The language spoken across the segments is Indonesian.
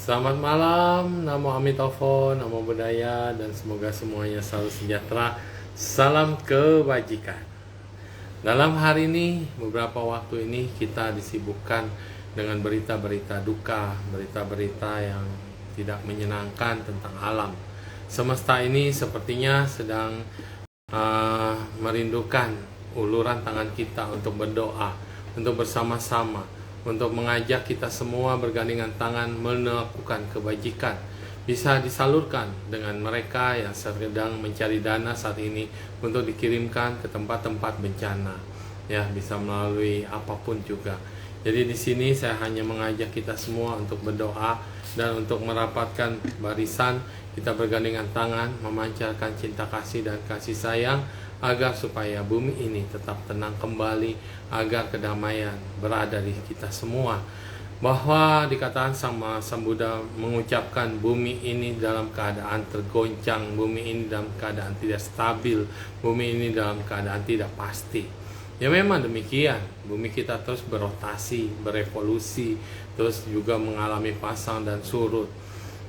Selamat malam, Namo Amitofo, Namo Buddhaya, dan semoga semuanya selalu sejahtera. Salam kebajikan. Dalam hari ini, beberapa waktu ini kita disibukkan dengan berita-berita duka, berita-berita yang tidak menyenangkan tentang alam. Semesta ini sepertinya sedang merindukan uluran tangan kita untuk berdoa, untuk bersama-sama, untuk mengajak kita semua bergandengan tangan melakukan kebajikan. Bisa disalurkan dengan mereka yang sedang mencari dana saat ini untuk dikirimkan ke tempat-tempat bencana. Ya, bisa melalui apapun juga. Jadi di sini saya hanya mengajak kita semua untuk berdoa dan untuk merapatkan barisan, kita bergandengan tangan, memancarkan cinta kasih dan kasih sayang agar supaya bumi ini tetap tenang kembali, agar kedamaian berada di kita semua. Bahwa dikatakan sama Sang Buddha mengucapkan bumi ini dalam keadaan tergoncang, bumi ini dalam keadaan tidak stabil, bumi ini dalam keadaan tidak pasti. Ya memang demikian, bumi kita terus berotasi, berevolusi, terus juga mengalami pasang dan surut.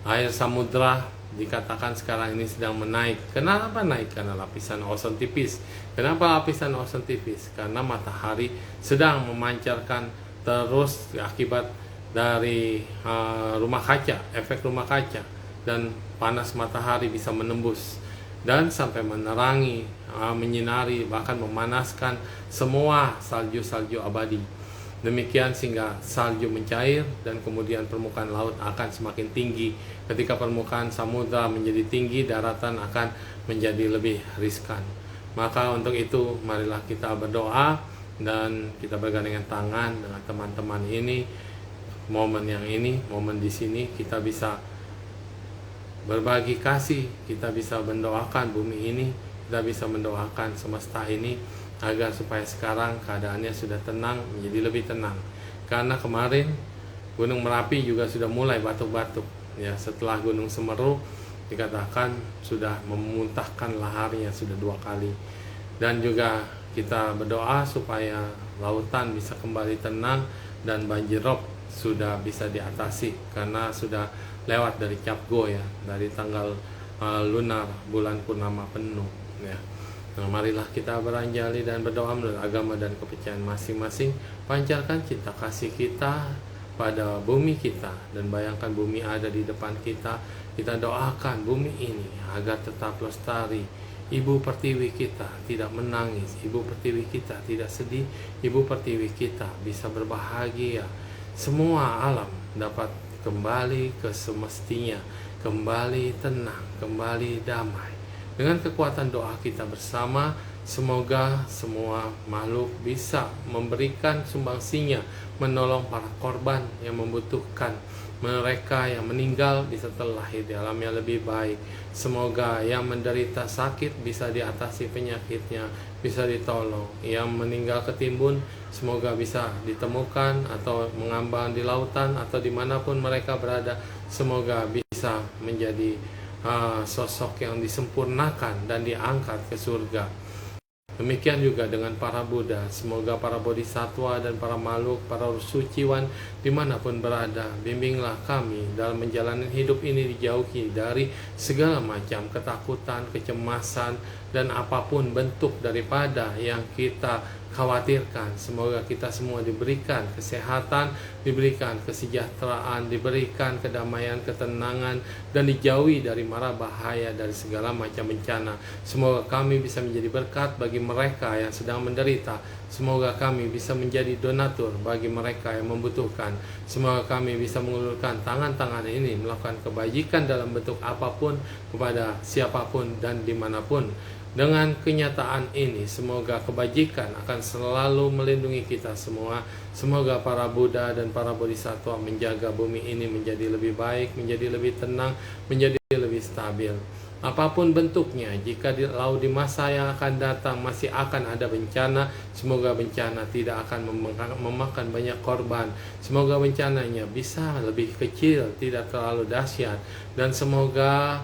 Air samudra dikatakan sekarang ini sedang menaik. Kenapa naik? Karena lapisan ozon tipis. Kenapa lapisan ozon tipis? Karena matahari sedang memancarkan terus akibat dari rumah kaca, efek rumah kaca, dan panas matahari bisa menembus dan sampai menerangi, menyinari, bahkan memanaskan semua salju-salju abadi. Demikian sehingga salju mencair dan kemudian permukaan laut akan semakin tinggi. Ketika permukaan samudra menjadi tinggi, daratan akan menjadi lebih riskan. Maka untuk itu marilah kita berdoa dan kita bergandengan tangan dengan teman-teman ini. Momen yang ini, momen di sini kita bisa berbagi kasih, kita bisa mendoakan bumi ini, kita bisa mendoakan semesta ini agar supaya sekarang keadaannya sudah tenang, menjadi lebih tenang. Karena kemarin Gunung Merapi juga sudah mulai batuk-batuk, ya, setelah Gunung Semeru dikatakan sudah memuntahkan laharnya sudah 2 kali. Dan juga kita berdoa supaya lautan bisa kembali tenang dan banjirop sudah bisa diatasi karena sudah lewat dari Cap Go, ya, dari tanggal lunar bulan purnama penuh, ya. Nah, marilah kita beranjali dan berdoa menurut agama dan kepercayaan masing-masing. Pancarkan cinta kasih kita pada bumi kita dan bayangkan bumi ada di depan kita. Kita doakan bumi ini agar tetap lestari. Ibu Pertiwi kita tidak menangis, Ibu Pertiwi kita tidak sedih, Ibu Pertiwi kita bisa berbahagia. Semua alam dapat kembali ke semestinya, kembali tenang, kembali damai. Dengan kekuatan doa kita bersama, semoga semua makhluk bisa memberikan sumbangsinya, menolong para korban yang membutuhkan. Mereka yang meninggal bisa terlahir di alam yang lebih baik. Semoga yang menderita sakit bisa diatasi penyakitnya, bisa ditolong. Yang meninggal ketimbun semoga bisa ditemukan atau mengambang di lautan atau dimanapun mereka berada. Semoga bisa menjadi sosok yang disempurnakan dan diangkat ke surga. Demikian juga dengan para Buddha. Semoga para bodhisattva dan para makhluk, para suciwan dimanapun berada, bimbinglah kami dalam menjalani hidup ini, dijauhi dari segala macam ketakutan, kecemasan, dan apapun bentuk daripada yang kita khawatirkan. Semoga kita semua diberikan kesehatan, diberikan kesejahteraan, diberikan kedamaian, ketenangan, dan dijauhi dari mara bahaya dari segala macam bencana. Semoga kami bisa menjadi berkat bagi mereka yang sedang menderita. Semoga kami bisa menjadi donatur bagi mereka yang membutuhkan. Semoga kami bisa mengulurkan tangan-tangan ini melakukan kebajikan dalam bentuk apapun kepada siapapun dan dimanapun. Dengan kenyataan ini, semoga kebajikan akan selalu melindungi kita semua. Semoga para Buddha dan para Bodhisattva menjaga bumi ini menjadi lebih baik, menjadi lebih tenang, menjadi lebih stabil. Apapun bentuknya, jika di masa yang akan datang masih akan ada bencana, semoga bencana tidak akan memakan banyak korban. Semoga bencananya bisa lebih kecil, tidak terlalu dahsyat. Dan semoga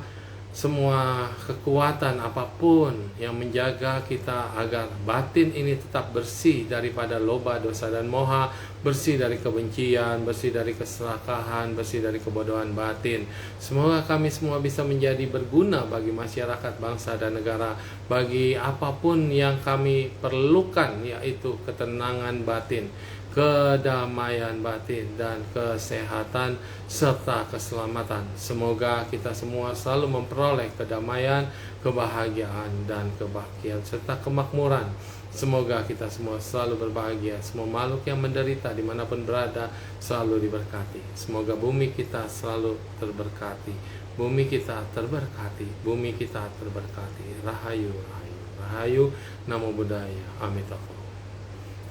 semua kekuatan apapun yang menjaga kita agar batin ini tetap bersih daripada loba, dosa, dan moha, bersih dari kebencian, bersih dari keserakahan, bersih dari kebodohan batin. Semoga kami semua bisa menjadi berguna bagi masyarakat, bangsa, dan negara, bagi apapun yang kami perlukan, yaitu ketenangan batin, kedamaian batin, dan kesehatan serta keselamatan. Semoga kita semua selalu memperoleh kedamaian, kebahagiaan, dan kebahagiaan serta kemakmuran. Semoga kita semua selalu berbahagia. Semua makhluk yang menderita dimanapun berada selalu diberkati. Semoga bumi kita selalu terberkati. Bumi kita terberkati. Bumi kita terberkati. Rahayu, rahayu, rahayu. Namo Buddhaya. Amitabha.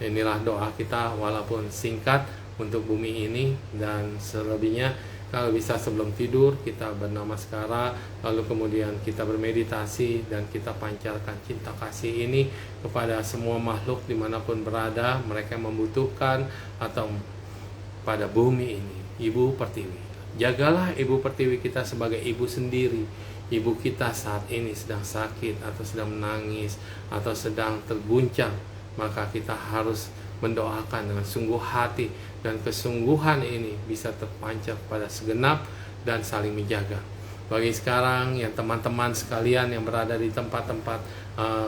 Inilah doa kita walaupun singkat untuk bumi ini, dan selebihnya kalau bisa sebelum tidur kita bernamaskara, lalu kemudian kita bermeditasi dan kita pancarkan cinta kasih ini kepada semua makhluk dimanapun berada, mereka yang membutuhkan atau pada bumi ini. Ibu Pertiwi, jagalah Ibu Pertiwi kita sebagai ibu sendiri. Ibu kita saat ini sedang sakit atau sedang menangis atau sedang terguncang, maka kita harus mendoakan dengan sungguh hati, dan kesungguhan ini bisa terpancar pada segenap dan saling menjaga. Bagi sekarang yang teman-teman sekalian yang berada di tempat-tempat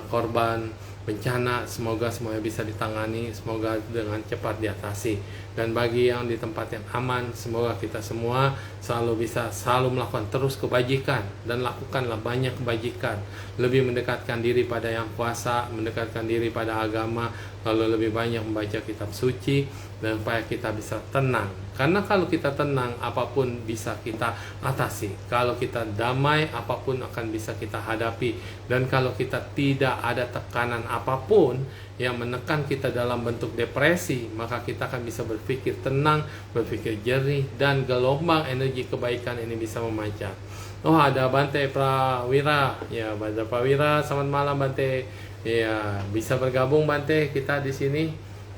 korban bencana, semoga semuanya bisa ditangani, semoga dengan cepat diatasi. Dan bagi yang di tempat yang aman, semoga kita semua selalu bisa melakukan terus kebajikan, dan lakukanlah banyak kebajikan, lebih mendekatkan diri pada yang kuasa, mendekatkan diri pada agama, lalu lebih banyak membaca kitab suci, dan supaya kita bisa tenang. Karena kalau kita tenang, apapun bisa kita atasi. Kalau kita damai, apapun akan bisa kita hadapi. Dan kalau kita tidak ada tekanan apapun yang menekan kita dalam bentuk depresi, maka kita akan bisa berpikir tenang, berpikir jernih, dan gelombang energi kebaikan ini bisa memancar. Oh, ada Bante Prawira. Ya, Bante Prawira, selamat malam Bante. Ya, bisa bergabung Bante kita di sini.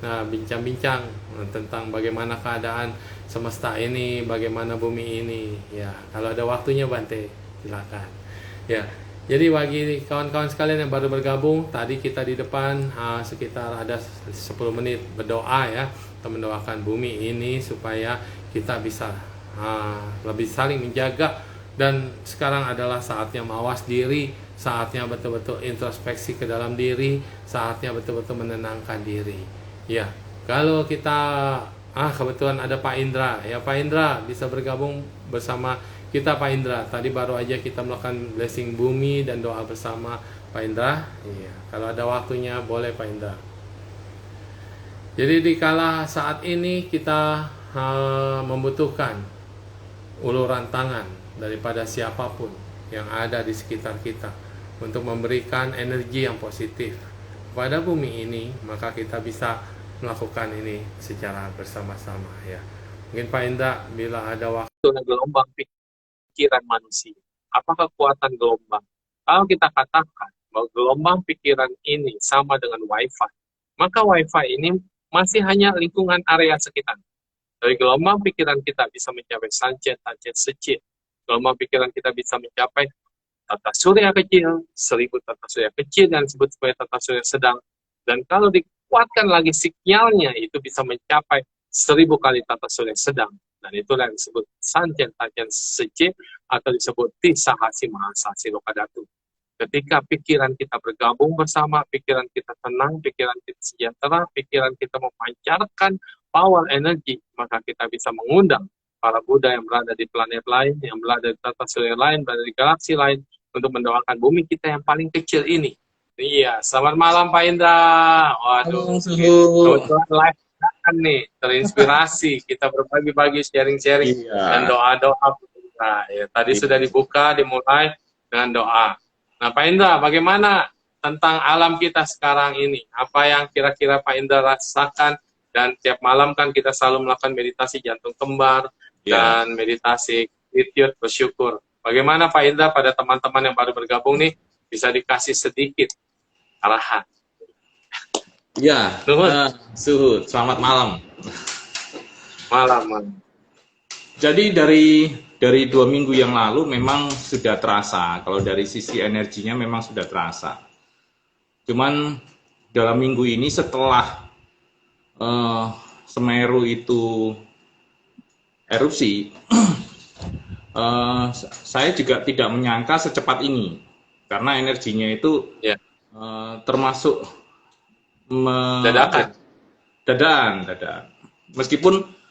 Nah, bincang-bincang tentang bagaimana keadaan semesta ini, bagaimana bumi ini. Ya, kalau ada waktunya Bante, silakan. Ya, jadi bagi kawan-kawan sekalian yang baru bergabung, tadi kita di depan sekitar ada 10 menit berdoa ya, kita mendoakan bumi ini supaya kita bisa lebih saling menjaga. Dan sekarang adalah saatnya mawas diri, saatnya betul-betul introspeksi ke dalam diri, saatnya betul-betul menenangkan diri. Ya, kalau kita kebetulan ada Pak Indra, ya Pak Indra bisa bergabung bersama kita Pak Indra. Tadi baru aja kita melakukan blessing bumi dan doa bersama Pak Indra. Iya, kalau ada waktunya boleh Pak Indra. Jadi di kala saat ini kita membutuhkan uluran tangan daripada siapapun yang ada di sekitar kita untuk memberikan energi yang positif pada bumi ini, maka kita bisa melakukan ini secara bersama-sama ya. Mungkin Pak Indra, bila ada waktu, gelombang pikiran manusia, apa kekuatan gelombang? Kalau kita katakan bahwa gelombang pikiran ini sama dengan wifi, maka wifi ini masih hanya lingkungan area sekitar. Dari gelombang pikiran kita bisa mencapai sancet, secit. Gelombang pikiran kita bisa mencapai tata surya kecil, 1000 tata surya kecil yang disebut sebagai tata surya sedang. Dan kalau dikuatkan lagi sinyalnya, itu bisa mencapai 1000 kali tata surya sedang. Dan itulah yang disebut sancen secit atau disebut tisahasi mahasasi lokadatu. Ketika pikiran kita bergabung bersama, pikiran kita tenang, pikiran kita sejahtera, pikiran kita memancarkan power energi, maka kita bisa mengundang para Buddha yang berada di planet lain, yang berada di tata surya lain, berada di galaksi lain, untuk mendoakan bumi kita yang paling kecil ini. Iya, selamat malam Pak Indra. Waduh, kebetulan live kan nih, terinspirasi. Kita berbagi-bagi, sharing-sharing, dan doa-doa. Nah, ya, tadi sudah dibuka, dimulai dengan doa. Nah, Pak Indra, bagaimana tentang alam kita sekarang ini? Apa yang kira-kira Pak Indra rasakan? Dan tiap malam kan kita selalu melakukan meditasi jantung kembar dan meditasi gratitude, bersyukur. Bagaimana Pak Indra pada teman-teman yang baru bergabung nih, bisa dikasih sedikit arahan? Ya, Suhud, selamat malam. Malam. Jadi dari dari 2 minggu yang lalu memang sudah terasa. Kalau dari sisi energinya memang sudah terasa. Cuman dalam minggu ini setelah Semeru itu erupsi, saya juga tidak menyangka secepat ini. Karena energinya itu termasuk dadakan. Meskipun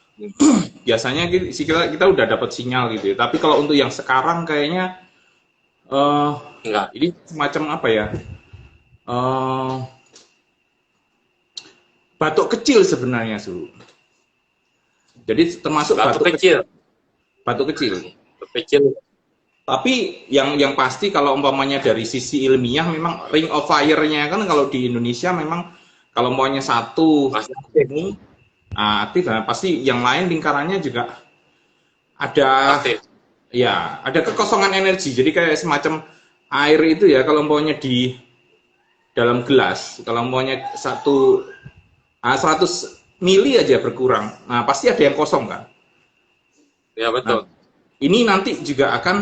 biasanya kita udah dapat sinyal gitu ya. Tapi kalau untuk yang sekarang kayaknya ini semacam apa ya? Batuk kecil sebenarnya, Su. Jadi termasuk batuk kecil. Batuk kecil. Tapi yang pasti kalau umpamanya dari sisi ilmiah memang ring of fire-nya kan kalau di Indonesia memang kalau umpamanya satu ini aktif, nah, pasti yang lain lingkarannya juga ada aktif. Ya, ada kekosongan energi. Jadi kayak semacam air itu ya kalau umpamanya di dalam gelas, kalau umpamanya 100 mili aja berkurang, nah pasti ada yang kosong kan? Ya betul. Nah, ini nanti juga akan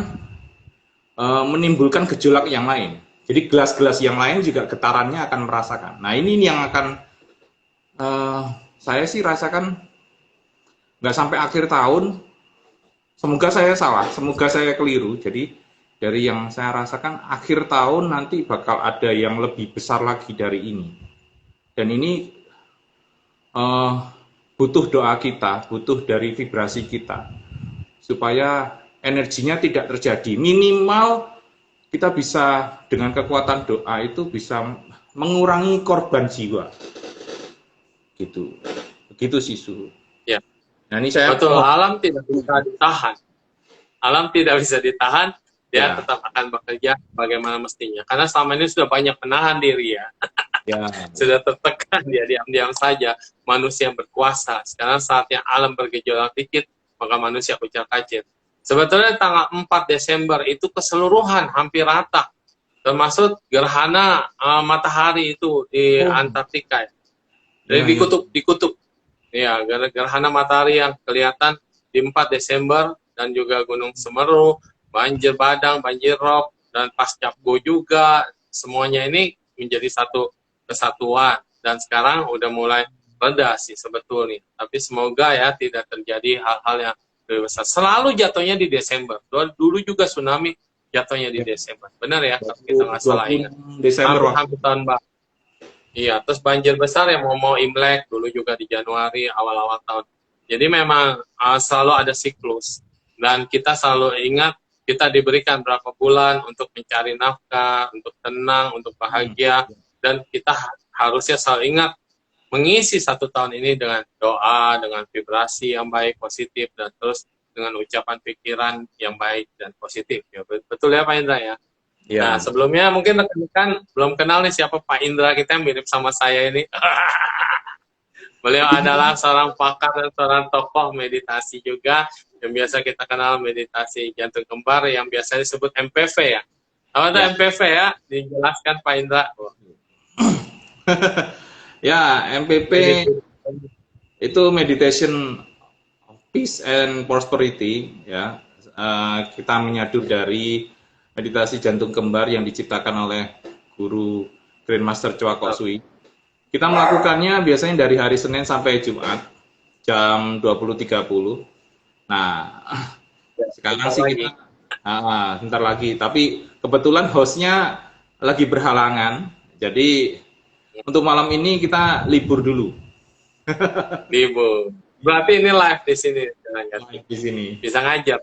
menimbulkan gejolak yang lain. Jadi gelas-gelas yang lain juga getarannya akan merasakan. Nah ini yang akan saya sih rasakan nggak sampai akhir tahun. Semoga saya salah, semoga saya keliru. Jadi dari yang saya rasakan akhir tahun nanti bakal ada yang lebih besar lagi dari ini. Dan ini butuh doa kita, butuh dari vibrasi kita supaya energinya tidak terjadi. Minimal kita bisa dengan kekuatan doa itu bisa mengurangi korban jiwa. Gitu. Begitu sih, Su. Ya. Nah, ini saya betul, alam tidak bisa ditahan. Alam tidak bisa ditahan, dia tetap akan bekerja bagaimana mestinya. Karena selama ini sudah banyak menahan diri ya. Sudah tertekan, dia diam-diam saja. Manusia yang berkuasa. Sekarang saatnya alam bergejolak dikit, maka manusia ucap-kacir. Sebetulnya tanggal 4 Desember itu keseluruhan hampir rata, termasuk gerhana matahari itu di Antartika. Jadi di kutub. Ya, gerhana matahari yang kelihatan di 4 Desember dan juga Gunung Semeru, banjir bandang, banjir rob, dan pascapgo juga, semuanya ini menjadi satu kesatuan. Dan sekarang udah mulai reda sih sebetulnya. Tapi semoga ya tidak terjadi hal-hal yang besar. Selalu jatuhnya di Desember. Dulu juga tsunami jatuhnya di Desember. Benar ya, kalau kita nggak salah ingat. Desember hampir tahun baru. Iya, terus banjir besar yang mau Imlek dulu juga di Januari awal-awal tahun. Jadi memang selalu ada siklus. Dan kita selalu ingat kita diberikan berapa bulan untuk mencari nafkah, untuk tenang, untuk bahagia. Dan kita harusnya selalu ingat mengisi 1 tahun ini dengan doa, dengan vibrasi yang baik, positif, dan terus dengan ucapan pikiran yang baik dan positif. Ya, betul ya Pak Indra ya? Ya. Nah, sebelumnya mungkin rekan-rekan belum kenal nih siapa Pak Indra, kita yang mirip sama saya ini. Beliau adalah seorang pakar dan seorang tokoh meditasi juga, yang biasa kita kenal meditasi jantung kembar, yang biasanya disebut MPV ya. Apa itu MPV ya? Dijelaskan Pak Indra. Ya, MPP itu meditation peace and prosperity ya. Kita menyadu dari meditasi jantung kembar yang diciptakan oleh guru Grandmaster Choa Kok Sui. Kita melakukannya biasanya dari hari Senin sampai Jumat jam 20.30. Nah, sekarang sih kita bentar lagi, tapi kebetulan hostnya lagi berhalangan. Jadi untuk malam ini kita libur dulu. Libur. Berarti ini live di sini. Live di sini. Bisa ngajar.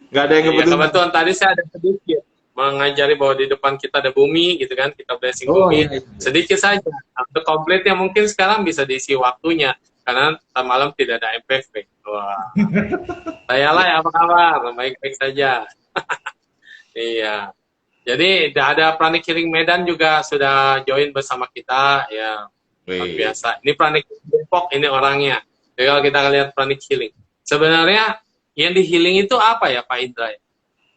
Nggak ada yang kebetulan. Kebetulan tadi saya ada sedikit mengajari bahwa di depan kita ada bumi, gitu kan? Kita blessing bumi. Iya. Sedikit saja. Untuk komplitnya mungkin sekarang bisa diisi waktunya. Karena malam tidak ada MPV. Wah. Saya lah, apa kabar? Baik-baik saja. Iya. Jadi ada Pranic Healing Medan juga sudah join bersama kita ya, luar biasa. Ini Pranic Depok ini orangnya. Jadi kalau kita lihat Pranic Healing, sebenarnya yang di healing itu apa ya Pak Indra?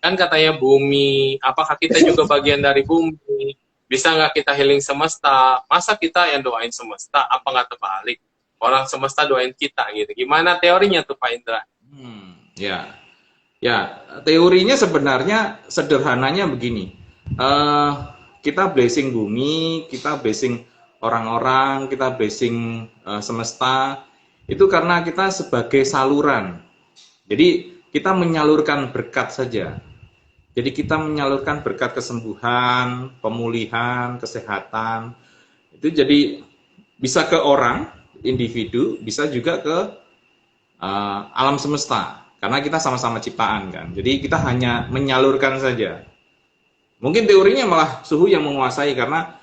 Kan katanya bumi, apakah kita juga bagian dari bumi? Bisa nggak kita healing semesta? Masa kita yang doain semesta? Apa nggak terbalik? Orang semesta doain kita gitu. Gimana teorinya tuh Pak Indra? Ya, ya. Teorinya sebenarnya sederhananya begini. Eh, kita blessing bumi, kita blessing orang-orang, kita blessing semesta. Itu karena kita sebagai saluran. Jadi kita menyalurkan berkat saja. Jadi kita menyalurkan berkat kesembuhan, pemulihan, kesehatan. Itu jadi bisa ke orang, individu, bisa juga ke alam semesta. Karena kita sama-sama ciptaan kan. Jadi kita hanya menyalurkan saja. Mungkin teorinya malah suhu yang menguasai karena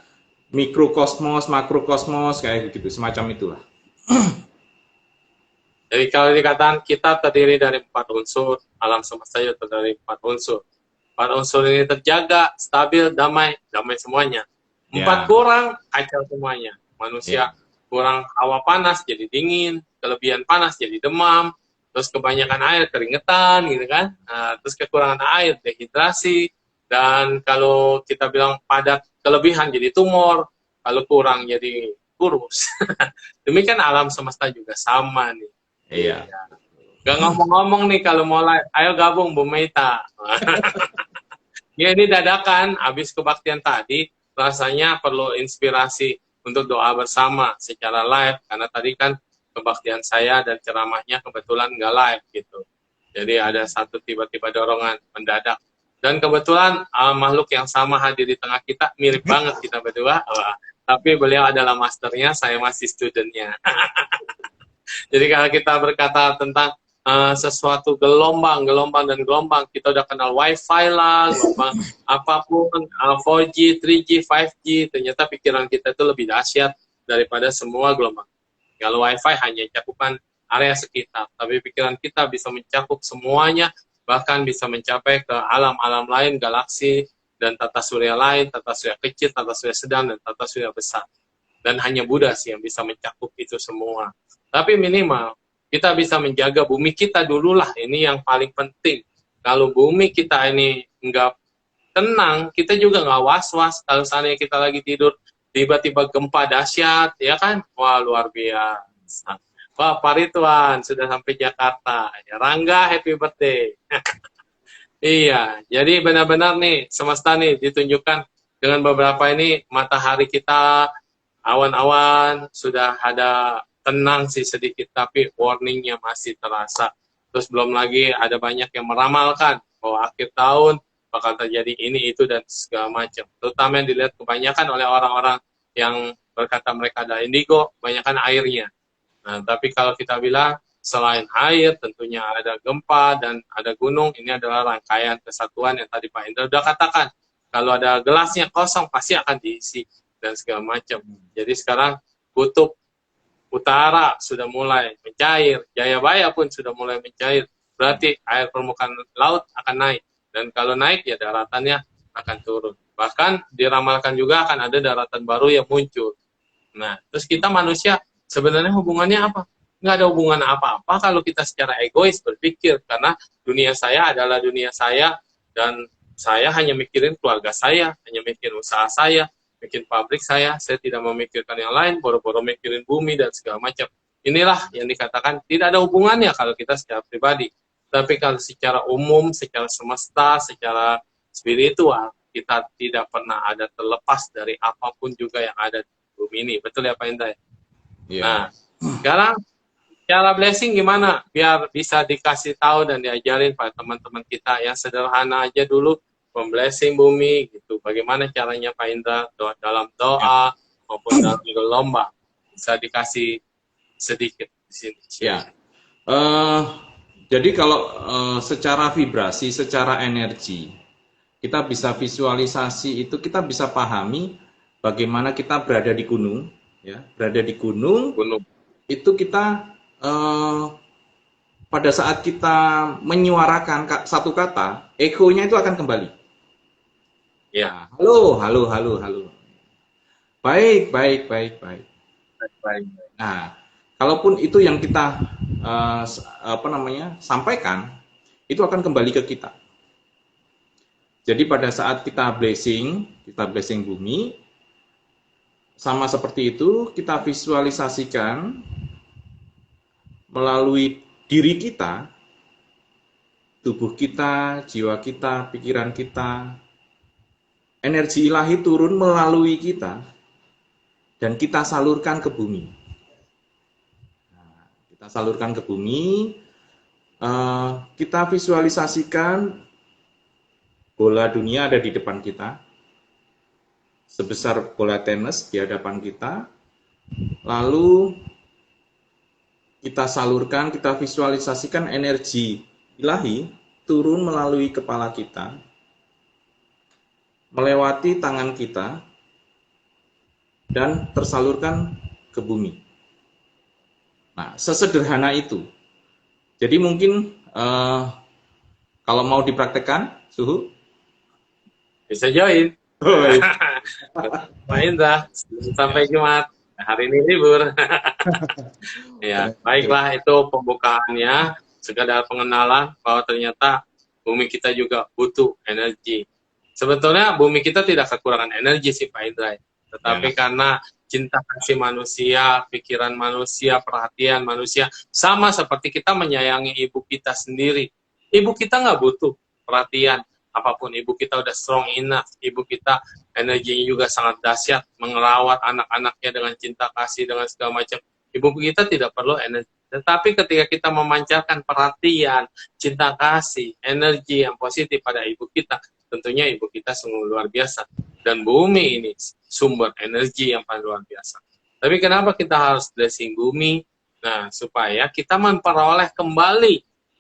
mikrokosmos, makrokosmos kayak begitu, semacam itulah. Jadi kalau dikatakan kita terdiri dari 4 unsur, alam semesta juga terdiri dari 4 unsur. 4 unsur ini terjaga, stabil, damai, damai semuanya. 4 kurang, kacau semuanya. Manusia kurang hawa panas jadi dingin, kelebihan panas jadi demam, terus kebanyakan air keringetan gitu kan, terus kekurangan air dehidrasi, dan kalau kita bilang padat kelebihan jadi tumor, kalau kurang jadi kurus. Demikian alam semesta juga sama nih. Iya. Gak ngomong-ngomong nih kalau mulai, ayo gabung Bu Meita. Ya ini dadakan, habis kebaktian tadi, rasanya perlu inspirasi untuk doa bersama secara live, karena tadi kan kebaktian saya dan ceramahnya kebetulan nggak live gitu. Jadi ada satu tiba-tiba dorongan mendadak. Dan kebetulan makhluk yang sama hadir di tengah kita, mirip banget kita berdua. Tapi beliau adalah masternya, saya masih studentnya. Jadi kalau kita berkata tentang sesuatu gelombang, kita udah kenal wifi lah, gelombang apapun, 4G, 3G, 5G, ternyata pikiran kita itu lebih dahsyat daripada semua gelombang. Kalau wifi hanya cakupan area sekitar, tapi pikiran kita bisa mencakup semuanya, bahkan bisa mencapai ke alam-alam lain, galaksi, dan tata surya lain, tata surya kecil, tata surya sedang, dan tata surya besar. Dan hanya Buddha sih yang bisa mencakup itu semua. Tapi minimal, kita bisa menjaga bumi kita dulu lah, ini yang paling penting. Kalau bumi kita ini nggak tenang, kita juga nggak was-was. Kalau seandainya kita lagi tidur, tiba-tiba gempa dahsyat, ya kan? Wah, luar biasa. Wah, Pak Ridwan sudah sampai Jakarta. Ya, Rangga, happy birthday. Iya, jadi benar-benar nih, semesta nih ditunjukkan dengan beberapa ini, matahari kita, awan-awan, sudah ada tenang sih sedikit, tapi warningnya masih terasa. Terus belum lagi ada banyak yang meramalkan bahwa akhir tahun bakal terjadi ini, itu, dan segala macam. Terutama yang dilihat kebanyakan oleh orang-orang yang berkata mereka ada indigo, kebanyakan airnya. Nah, tapi kalau kita bilang, selain air, tentunya ada gempa dan ada gunung, ini adalah rangkaian kesatuan yang tadi Pak Indra sudah katakan. Kalau ada gelasnya kosong, pasti akan diisi, dan segala macam. Jadi sekarang kutub utara sudah mulai mencair, Jayabaya pun sudah mulai mencair, berarti air permukaan laut akan naik, dan kalau naik ya daratannya akan turun. Bahkan diramalkan juga akan ada daratan baru yang muncul. Nah, terus kita manusia sebenarnya hubungannya apa? Nggak ada hubungan apa-apa kalau kita secara egois berpikir, karena dunia saya adalah dunia saya, dan saya hanya mikirin keluarga saya, hanya mikirin usaha saya, bikin pabrik saya tidak memikirkan yang lain, boro-boro mikirin bumi dan segala macam. Inilah yang dikatakan tidak ada hubungannya kalau kita secara pribadi. Tapi kalau secara umum, secara semesta, secara spiritual, kita tidak pernah ada terlepas dari apapun juga yang ada di bumi ini. Betul ya Pak Indra? Yeah. Nah, sekarang cara blessing gimana? Biar bisa dikasih tahu dan diajarin pada teman-teman kita yang sederhana aja dulu, memblessing bumi gitu. Bagaimana caranya Pak Indra dalam doa maupun dalam lomba? Bisa dikasih sedikit di sini. Ya. Jadi kalau secara vibrasi, secara energi, kita bisa visualisasi itu, kita bisa pahami bagaimana kita berada di gunung, ya, berada di gunung. Itu kita pada saat kita menyuarakan satu kata, ekonya itu akan kembali. Ya, halo. Baik. Nah, kalaupun itu yang kita sampaikan, itu akan kembali ke kita. Jadi pada saat kita blessing bumi, sama seperti itu, kita visualisasikan melalui diri kita, tubuh kita, jiwa kita, pikiran kita, energi ilahi turun melalui kita dan kita salurkan ke bumi. Nah, kita salurkan ke bumi, kita visualisasikan bola dunia ada di depan kita, sebesar bola tenis di hadapan kita, lalu kita salurkan, kita visualisasikan energi ilahi turun melalui kepala kita, melewati tangan kita, dan tersalurkan ke bumi. Nah, sesederhana itu. Jadi mungkin kalau mau dipraktekkan, Suhu? Bisa join. Oh, iya. Pak Indra, sampai Jumat. Hari ini libur. Ya, baiklah itu pembukaannya, sekadar pengenalan bahwa ternyata bumi kita juga butuh energi. Sebetulnya bumi kita tidak kekurangan energi sih Pak Indra, tetapi karena cinta kasih manusia, pikiran manusia, perhatian manusia, sama seperti kita menyayangi ibu kita sendiri. Ibu kita nggak butuh perhatian apapun, ibu kita udah strong enough, ibu kita energinya juga sangat dahsyat, merawat anak-anaknya dengan cinta kasih, dengan segala macam. Ibu kita tidak perlu energi. Tetapi ketika kita memancarkan perhatian, cinta kasih, energi yang positif pada ibu kita, tentunya ibu kita sungguh luar biasa. Dan bumi ini sumber energi yang paling luar biasa. Tapi kenapa kita harus blessing bumi? Nah, supaya kita memperoleh kembali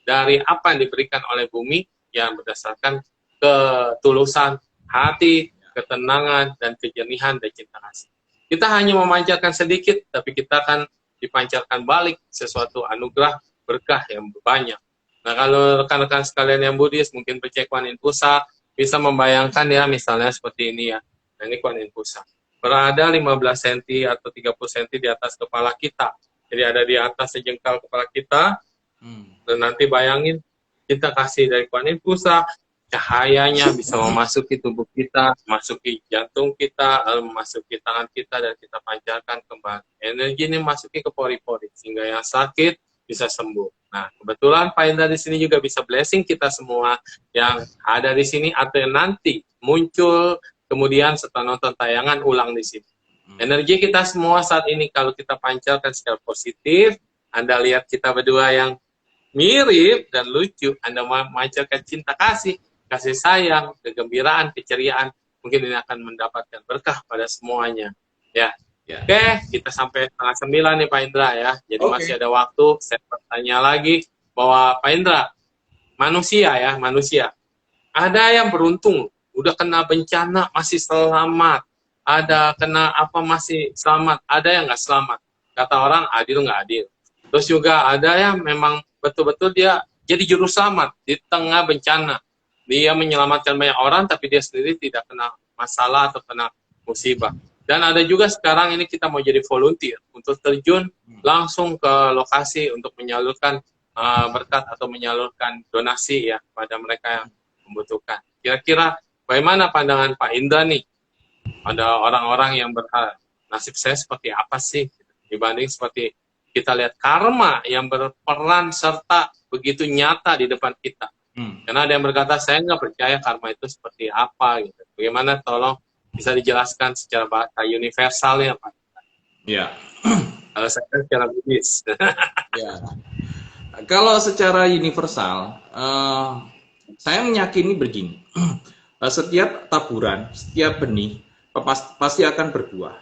dari apa yang diberikan oleh bumi yang berdasarkan ketulusan hati, ketenangan, dan kejernihan dan cinta kasih. Kita hanya memancarkan sedikit, tapi kita akan dipancarkan balik sesuatu anugerah berkah yang banyak. Nah, kalau rekan-rekan sekalian yang Buddhis mungkin percaya Kuan Yin Pusat, bisa membayangkan ya misalnya seperti ini ya. Nah, ini Kuan Yin Pusat. Berada 15 cm atau 30 cm di atas kepala kita. Jadi ada di atas sejengkal kepala kita. Dan nanti bayangin kita kasih dari Kuan Yin Pusat, cahayanya bisa memasuki tubuh kita, masuki jantung kita, lalu memasuki tangan kita, dan kita pancarkan kembali. Energi ini masuki ke pori-pori sehingga yang sakit bisa sembuh. Nah, kebetulan Pak Indra di sini juga bisa blessing kita semua yang ada di sini atau yang nanti muncul kemudian setelah nonton tayangan ulang di sini. Energi kita semua saat ini kalau kita pancarkan secara positif, Anda lihat kita berdua yang mirip dan lucu, Anda memancarkan cinta kasih, kasih sayang, kegembiraan, keceriaan, mungkin ini akan mendapatkan berkah pada semuanya. Ya. Oke, kita sampai 8:30 nih Pak Indra ya. Jadi masih ada waktu. Saya bertanya lagi bahwa Pak Indra, manusia, ada yang beruntung, udah kena bencana masih selamat, ada kena apa masih selamat, ada yang nggak selamat. Kata orang adil nggak adil. Terus juga ada yang memang betul-betul dia jadi juru selamat di tengah bencana. Dia menyelamatkan banyak orang, tapi dia sendiri tidak kena masalah atau kena musibah. Dan ada juga sekarang ini kita mau jadi volunteer untuk terjun langsung ke lokasi untuk menyalurkan berkat atau menyalurkan donasi ya pada mereka yang membutuhkan. Kira-kira bagaimana pandangan Pak Indra nih? Ada orang-orang yang berharap nasib saya seperti apa sih dibanding seperti kita lihat karma yang berperan serta begitu nyata di depan kita. Karena ada yang berkata saya nggak percaya karma itu seperti apa gitu. Bagaimana tolong bisa dijelaskan secara bahasa universalnya Pak? Ya. Kalau saya secara Buddhis. Ya. Kalau secara universal, saya meyakini begini. Setiap taburan, setiap benih pasti akan berbuah.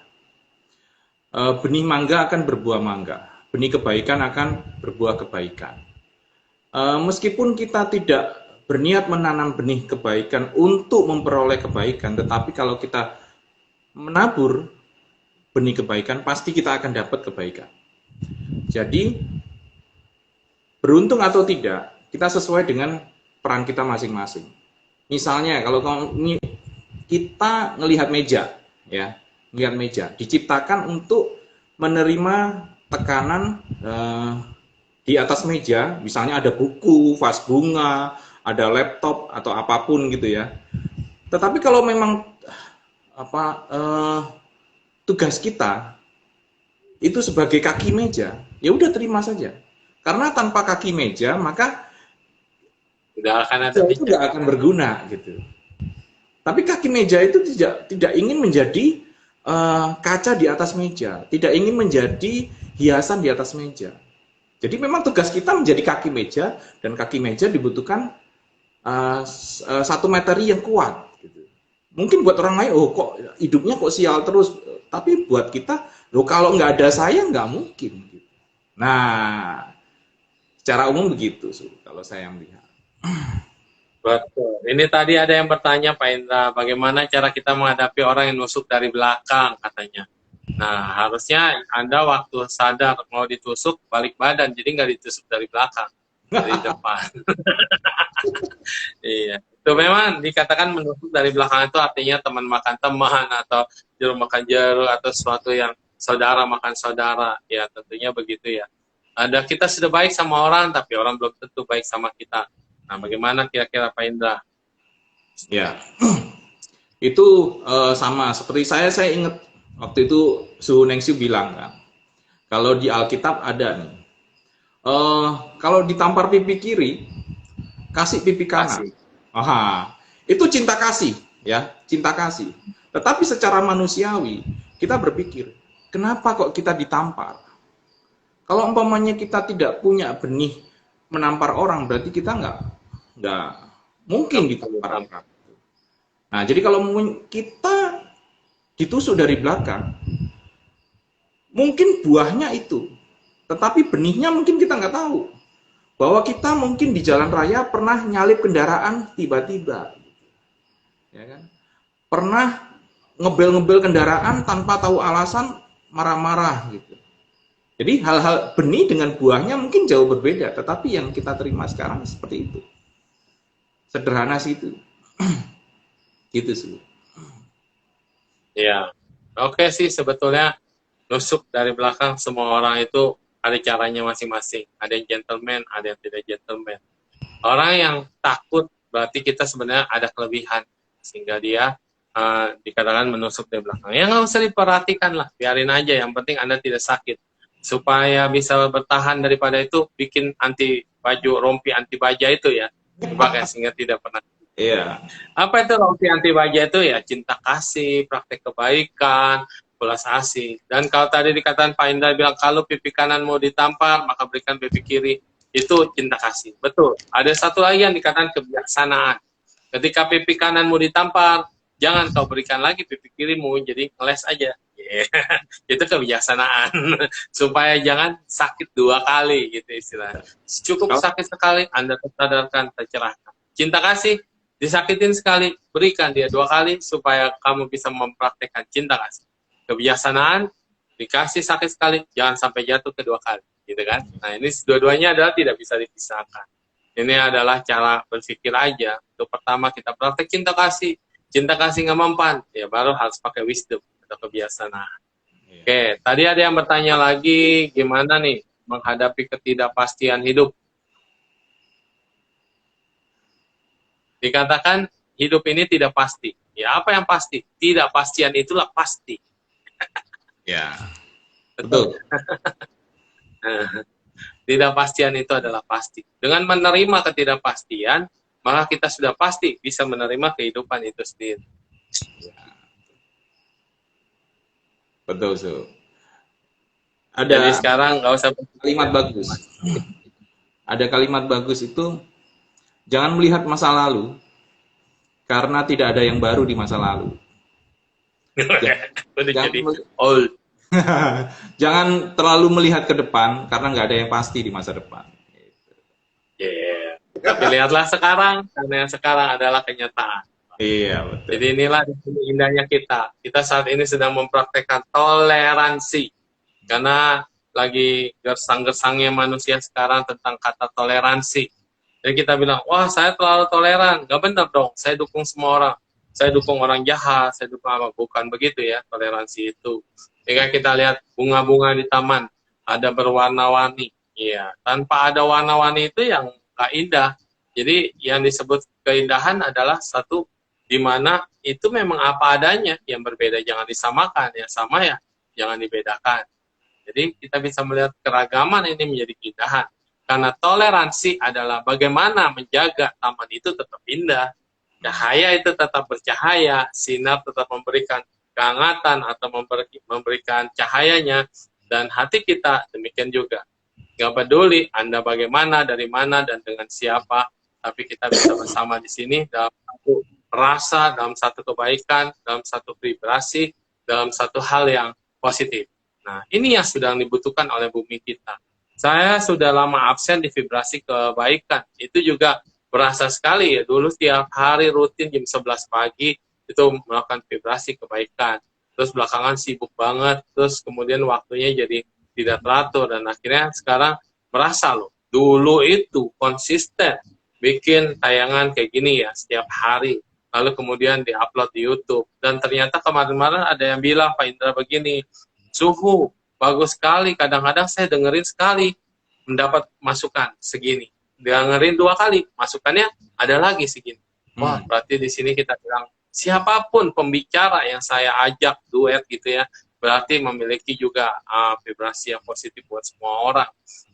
Benih mangga akan berbuah mangga. Benih kebaikan akan berbuah kebaikan. Meskipun kita tidak berniat menanam benih kebaikan untuk memperoleh kebaikan, tetapi kalau kita menabur benih kebaikan, pasti kita akan dapat kebaikan. Jadi, beruntung atau tidak, kita sesuai dengan peran kita masing-masing. Misalnya, kalau kita melihat meja, ya, melihat meja, diciptakan untuk menerima tekanan di atas meja, misalnya ada buku, vas bunga, ada laptop atau apapun gitu ya. Tetapi kalau memang tugas kita itu sebagai kaki meja, ya udah terima saja. Karena tanpa kaki meja maka Tidak akan ada Meja itu meja. nggak akan berguna gitu. Tapi kaki meja itu tidak ingin menjadi kaca di atas meja, tidak ingin menjadi hiasan di atas meja. Jadi memang tugas kita menjadi kaki meja, dan kaki meja dibutuhkan satu materi yang kuat. Gitu. Mungkin buat orang lain, oh kok hidupnya kok sial terus. Tapi buat kita, loh kalau nggak ada saya nggak mungkin. Gitu. Nah, secara umum begitu, kalau saya melihat. Betul. Ini tadi ada yang bertanya Pak Indra, bagaimana cara kita menghadapi orang yang nusuk dari belakang katanya. Nah, harusnya Anda waktu sadar mau ditusuk balik badan, jadi nggak ditusuk dari belakang, dari depan. Iya. Itu memang dikatakan menusuk dari belakang itu artinya teman makan teman, atau jeruk makan jeruk, atau sesuatu yang saudara makan saudara. Ya, tentunya begitu ya. Ada kita sudah baik sama orang, tapi orang belum tentu baik sama kita. Nah, bagaimana kira-kira Pak Indra? Ya, itu sama seperti saya ingat waktu itu Su Nengxiu bilang kan, kalau di Alkitab ada nih, kalau ditampar pipi kiri, kasih pipi kanan. Aha, itu cinta kasih, ya, cinta kasih. Tetapi secara manusiawi, kita berpikir, kenapa kok kita ditampar? Kalau umpamanya kita tidak punya benih menampar orang, berarti kita nggak mungkin ditampar orang. Nah, jadi kalau kita ditusuk dari belakang, mungkin buahnya itu, tetapi benihnya mungkin kita nggak tahu. Bahwa kita mungkin di jalan raya pernah nyalip kendaraan tiba-tiba, ya kan? Pernah ngebel-ngebel kendaraan tanpa tahu alasan, marah-marah gitu. Jadi hal-hal benih dengan buahnya mungkin jauh berbeda, tetapi yang kita terima sekarang seperti itu. Sederhana sih itu. Gitu sih. Ya, oke sih sebetulnya nusuk dari belakang semua orang itu ada caranya masing-masing. Ada yang gentleman, ada yang tidak gentleman. Orang yang takut berarti kita sebenarnya ada kelebihan sehingga dia dikatakan menusuk dari belakang. Ya nggak usah diperhatikan lah, biarin aja. Yang penting Anda tidak sakit. Supaya bisa bertahan daripada itu, bikin anti baju rompi anti baja itu ya, dipakai sehingga tidak pernah. Iya. Apa itu rompi anti baja itu ya? Cinta kasih, praktek kebaikan, belas asih. Dan kalau tadi dikatakan Pak Indra bilang kalau pipi kanan mau ditampar maka berikan pipi kiri, itu cinta kasih. Betul. Ada satu lagi yang dikatakan kebijaksanaan. Ketika pipi kanan mau ditampar, jangan kau berikan lagi pipi kirimu, jadi ngeles aja. Yeah. Itu kebijaksanaan. Supaya jangan sakit dua kali gitu istilahnya. Cukup sakit sekali, Anda tersadarkan, tercerahkan. Cinta kasih, disakitin sekali, berikan dia dua kali supaya kamu bisa mempraktekkan cinta kasih. Kebijaksanaan, dikasih sakit sekali, jangan sampai jatuh kedua kali, gitu kan? Nah, ini dua-duanya adalah tidak bisa dipisahkan. Ini adalah cara berpikir aja. Untuk pertama kita praktek cinta kasih nggak mempan, ya baru harus pakai wisdom atau kebijaksanaan. Oke, tadi ada yang bertanya lagi, gimana nih menghadapi ketidakpastian hidup? Dikatakan hidup ini tidak pasti. Ya, apa yang pasti? Tidak pastian itulah pasti. Ya, betul. Tidak pastian itu adalah pasti. Dengan menerima ketidakpastian, maka kita sudah pasti bisa menerima kehidupan itu sendiri. Betul, so. Jadi sekarang nggak usah kalimat bagus. Ada kalimat bagus itu, jangan melihat masa lalu, karena tidak ada yang baru di masa lalu. Jadi old. Jangan terlalu melihat ke depan, karena nggak ada yang pasti di masa depan. Yeah. Tapi lihatlah sekarang, karena yang sekarang adalah kenyataan. Iya, betul. Jadi inilah indahnya kita. Kita saat ini sedang mempraktekkan toleransi. Karena lagi gersang-gersangnya manusia sekarang tentang kata toleransi. Jadi kita bilang, wah saya terlalu toleran. Gak benar dong, saya dukung semua orang. Saya dukung orang jahat, saya dukung apa. Bukan begitu ya, toleransi itu. Jika kita lihat bunga-bunga di taman, ada berwarna-warni. Iya, tanpa ada warna-warni itu yang gak indah. Jadi yang disebut keindahan adalah satu di mana itu memang apa adanya, yang berbeda jangan disamakan, yang sama ya jangan dibedakan. Jadi kita bisa melihat keragaman ini menjadi keindahan. Karena toleransi adalah bagaimana menjaga taman itu tetap indah, cahaya itu tetap bercahaya, sinar tetap memberikan kehangatan atau memberikan cahayanya, dan hati kita demikian juga. Gak peduli Anda bagaimana, dari mana, dan dengan siapa, tapi kita bisa bersama di sini dalam satu rasa, dalam satu kebaikan, dalam satu vibrasi, dalam satu hal yang positif. Nah, ini yang sedang dibutuhkan oleh bumi kita. Saya sudah lama absen di vibrasi kebaikan. Itu juga berasa sekali ya. Dulu tiap hari rutin jam 11 pagi itu melakukan vibrasi kebaikan. Terus belakangan sibuk banget. Terus kemudian waktunya jadi tidak teratur. Dan akhirnya sekarang merasa loh. Dulu itu konsisten bikin tayangan kayak gini ya setiap hari. Lalu kemudian diupload di YouTube. Dan ternyata kemarin-kemarin ada yang bilang, Pak Indra begini, Suhu, bagus sekali, kadang-kadang saya dengerin sekali, mendapat masukan segini. Dengerin 2 kali, masukannya ada lagi segini. Wah, berarti di sini kita bilang, siapapun pembicara yang saya ajak duet gitu ya, berarti memiliki juga vibrasi yang positif buat semua orang.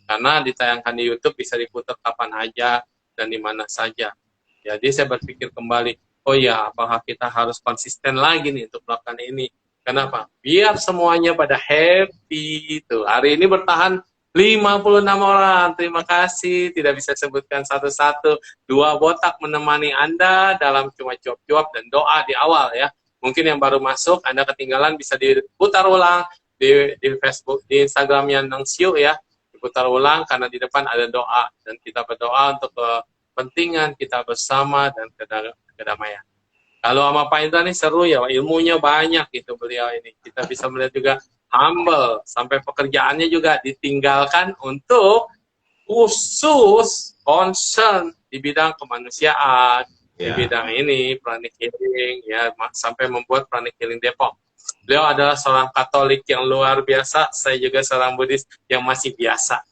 Karena ditayangkan di YouTube bisa diputar kapan aja dan di mana saja. Jadi saya berpikir kembali, oh ya, apakah kita harus konsisten lagi nih untuk melakukan ini? Kenapa? Biar semuanya pada happy. Tuh, hari ini bertahan 56 orang. Terima kasih. Tidak bisa sebutkan satu-satu. 2 botak menemani Anda dalam cuma cuap-cuap dan doa di awal ya. Mungkin yang baru masuk, Anda ketinggalan bisa diputar ulang di Facebook, di Instagramnya Neng Siu ya. Diputar ulang karena di depan ada doa. Dan kita berdoa untuk kepentingan kita bersama dan kedamaian. Kalau sama Pak Indra nih seru ya, ilmunya banyak gitu beliau ini. Kita bisa melihat juga humble, sampai pekerjaannya juga ditinggalkan untuk khusus concern di bidang kemanusiaan, di bidang ini, Pranic Healing, ya, sampai membuat Pranic Healing Depok. Beliau adalah seorang Katolik yang luar biasa, saya juga seorang Buddhis yang masih biasa.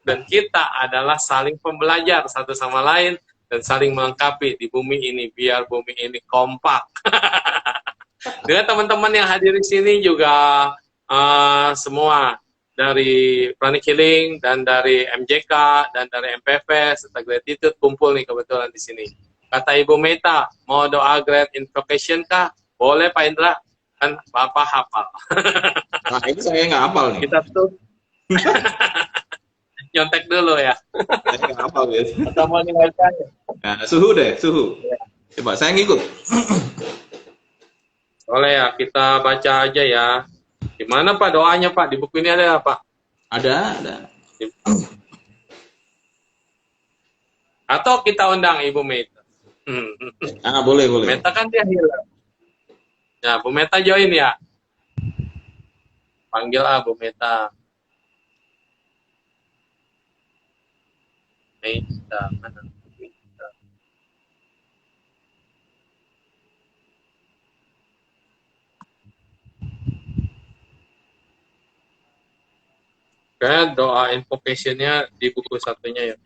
Dan kita adalah saling pembelajar satu sama lain, dan saling melengkapi di bumi ini, biar bumi ini kompak. Dengan teman-teman yang hadir di sini juga semua dari Pranic Healing dan dari MJK dan dari MPV serta Gratitude kumpul nih kebetulan di sini. Kata Ibu Meta, mau doa Great Invocation kah? Boleh Pak Indra, kan Bapak hafal. Nah, ini saya nggak hafal nih. Kita tuh nyontek dulu ya. Saya nggak hafal ya. Atau mau nilai saya? Nah, suhu deh, suhu. Coba saya ngikut. Boleh ya, kita baca aja ya. Gimana Pak doanya Pak? Di buku ini ada apa? Ada. Atau kita undang Ibu Meta. Boleh. Meta kan dia hilang. Ya, Bu Meta join ya. Panggil Bu Meta. Meta, mana? Meta. Kayak doa invocation-nya di buku satunya ya.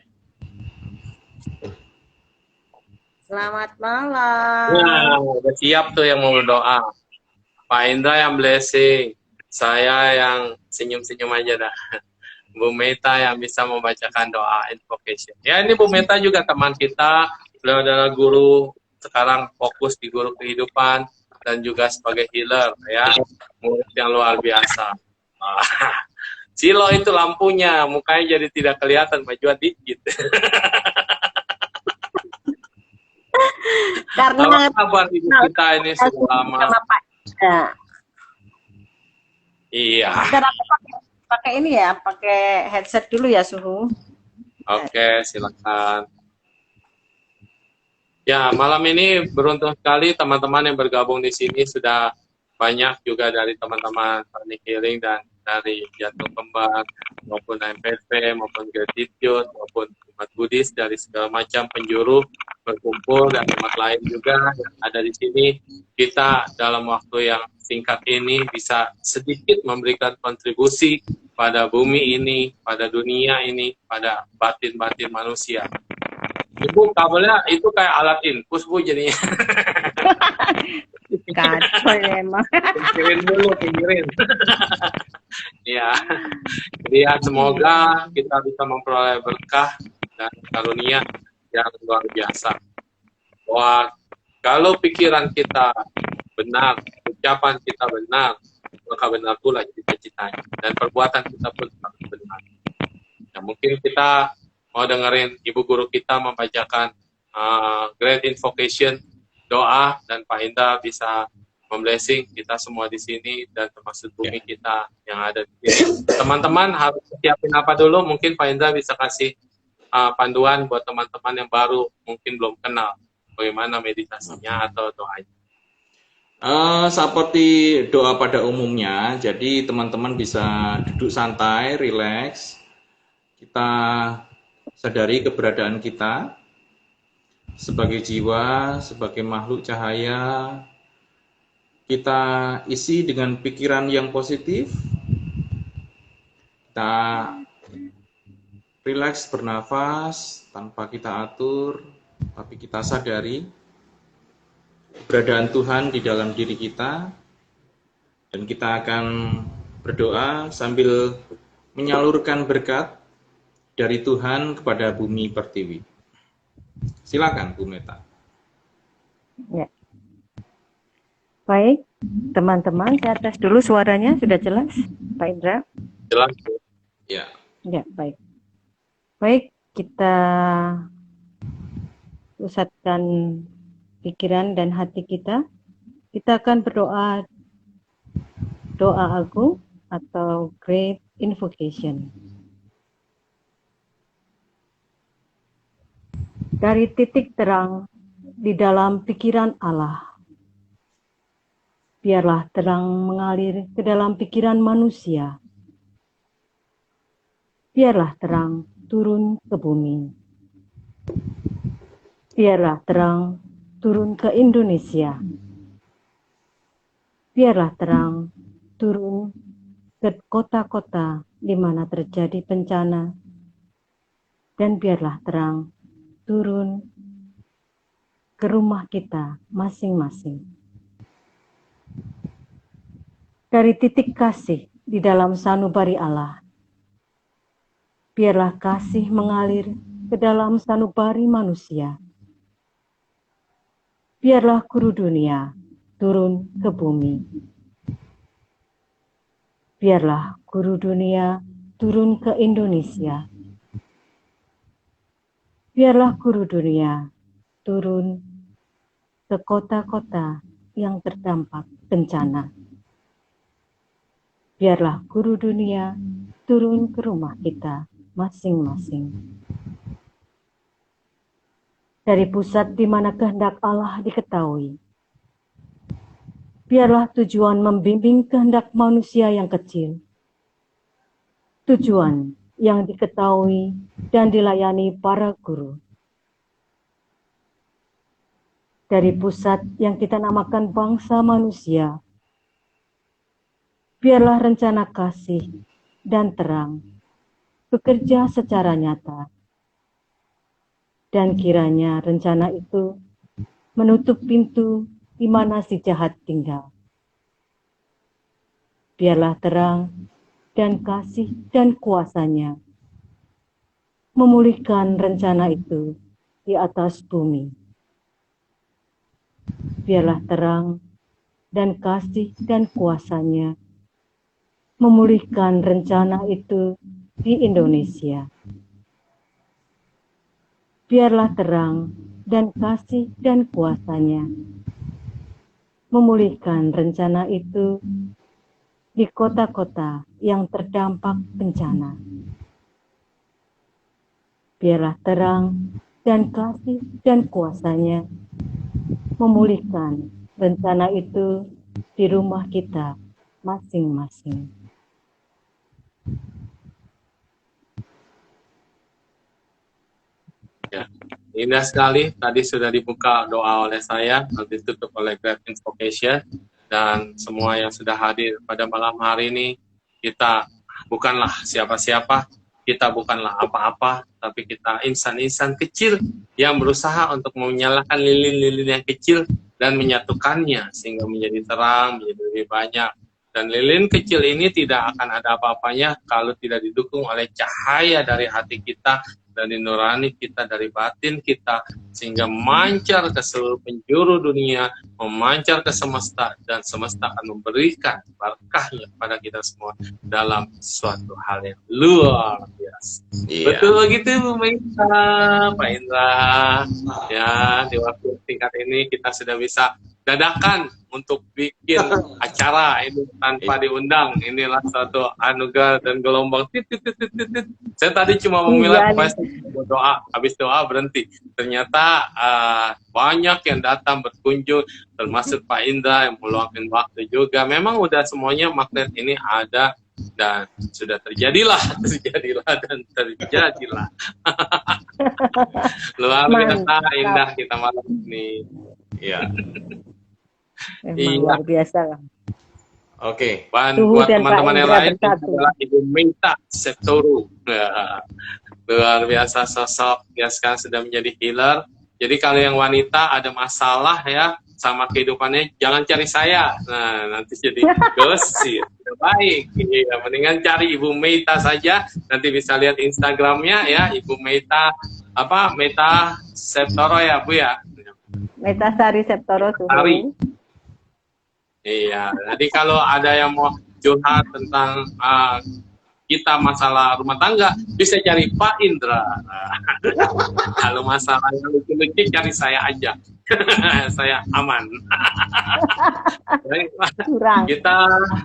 Selamat malam. Nah, udah siap tuh yang mau berdoa. Pak Indra yang blessing. Saya yang senyum-senyum aja dah. Bu Meta yang bisa membacakan doa invocation. Ya, ini Bu Meta juga teman kita. Beliau adalah guru, sekarang fokus di guru kehidupan dan juga sebagai healer ya. Murid yang luar biasa. Silo itu lampunya, mukanya jadi tidak kelihatan, majuan dikit. Karena apa kabar ibu kita ini selama iya. Karena pakai ini ya, pakai headset dulu ya Suhu. Oke, silakan. Ya, malam ini beruntung sekali teman-teman yang bergabung di sini sudah banyak juga dari teman-teman Pranic Healing dan dari Jantung Kembar maupun MPV maupun Gratitude maupun umat Buddhis dari segala macam penjuru berkumpul dan umat lain juga yang ada di sini. Kita dalam waktu yang singkat ini bisa sedikit memberikan kontribusi pada bumi ini, pada dunia ini, pada batin-batin manusia. Ibu kabelnya itu kayak alat infus Bu jadinya. Kacau ya emang. Pinggirin dulu, pinggirin. Ya, jadi ya semoga kita bisa memperoleh berkah dan karunia yang luar biasa. Bahwa kalau pikiran kita benar, ucapan kita benar, maka benar pula cita-citanya. Dan perbuatan kita pun harus benar. Ya, mungkin kita mau dengerin ibu guru kita membacakan Great Invocation, doa, dan Pak Indra bisa memblessing kita semua di sini dan termasuk bumi kita yang ada di sini. Teman-teman harus siapin apa dulu? Mungkin Pak Indra bisa kasih panduan buat teman-teman yang baru mungkin belum kenal bagaimana meditasinya atau doanya. Seperti doa pada umumnya, jadi teman-teman bisa duduk santai, rileks. Kita sadari keberadaan kita sebagai jiwa, sebagai makhluk cahaya. Kita isi dengan pikiran yang positif. Kita rileks bernafas tanpa kita atur, tapi kita sadari keberadaan Tuhan di dalam diri kita. Dan kita akan berdoa sambil menyalurkan berkat dari Tuhan kepada bumi pertiwi. Silakan Bu Meta. Ya. Baik, teman-teman, saya tes dulu suaranya sudah jelas, Pak Indra. Jelas. Ya. Ya, baik. Baik, kita pusatkan pikiran dan hati kita. Kita akan berdoa doa agung atau Great Invocation. Dari titik terang di dalam pikiran Allah, biarlah terang mengalir ke dalam pikiran manusia. Biarlah terang turun ke bumi. Biarlah terang turun ke Indonesia. Biarlah terang turun ke kota-kota di mana terjadi bencana. Dan biarlah terang turun ke rumah kita masing-masing. Dari titik kasih di dalam sanubari Allah, biarlah kasih mengalir ke dalam sanubari manusia. Biarlah guru dunia turun ke bumi. Biarlah guru dunia turun ke Indonesia. Biarlah guru dunia turun ke kota-kota yang terdampak bencana. Biarlah guru dunia turun ke rumah kita masing-masing. Dari pusat di mana kehendak Allah diketahui, biarlah tujuan membimbing kehendak manusia yang kecil, tujuan yang diketahui dan dilayani para guru. Dari pusat yang kita namakan bangsa manusia, biarlah rencana kasih dan terang bekerja secara nyata. Dan kiranya rencana itu menutup pintu di mana si jahat tinggal. Biarlah terang dan kasih dan kuasanya memulihkan rencana itu di atas bumi. Biarlah terang dan kasih dan kuasanya memulihkan rencana itu di Indonesia. Biarlah terang dan kasih dan kuasanya memulihkan rencana itu di kota-kota yang terdampak bencana. Biarlah terang dan kasih dan kuasanya memulihkan rencana itu di rumah kita masing-masing. Ya, indah sekali. Tadi sudah dibuka doa oleh saya, nanti ditutup oleh Great Invocation, dan semua yang sudah hadir pada malam hari ini, kita bukanlah siapa-siapa, kita bukanlah apa-apa, tapi kita insan-insan kecil yang berusaha untuk menyalakan lilin-lilin yang kecil dan menyatukannya sehingga menjadi terang, menjadi lebih banyak, Dan lilin kecil ini tidak akan ada apa-apanya kalau tidak didukung oleh cahaya dari hati kita, dari nurani kita, dari batin kita, sehingga memancar ke seluruh penjuru dunia, memancar ke semesta, dan semesta akan memberikan berkahnya kepada kita semua dalam suatu hal yang luar biasa. Iya. Betul begitu Bu Meita, Pak Indra. Ya, di waktu singkat ini kita sudah bisa dadakan untuk bikin acara ini tanpa diundang. Inilah suatu anugerah dan gelombang. Saya tadi cuma memilah doa, habis doa berhenti. Ternyata banyak yang datang berkunjung, termasuk Pak Indra yang meluangkan waktu juga. Memang udah semuanya magnet ini ada dan sudah terjadilah dan terjadilah. Luar biasa indah kita malam ini. Ya. Memang luar biasa lah. Oke. Buat teman-teman yang lain adalah Ibu Meita Septoru. Ya. Luar biasa sosok yang sekarang sudah menjadi healer. Jadi kalau yang wanita ada masalah ya sama kehidupannya, jangan cari saya. Nah, nanti jadi gosip. Baik, ya, mendingan cari Ibu Meita saja. Nanti bisa lihat Instagramnya ya, Ibu Meita Meita Septoro ya Bu ya. Meita Sari Septoro Sari. Iya, jadi kalau ada yang mau curhat tentang kita masalah rumah tangga, bisa cari Pak Indra. Kalau masalah yang lucu-lucu, cari saya aja. Saya aman. Kita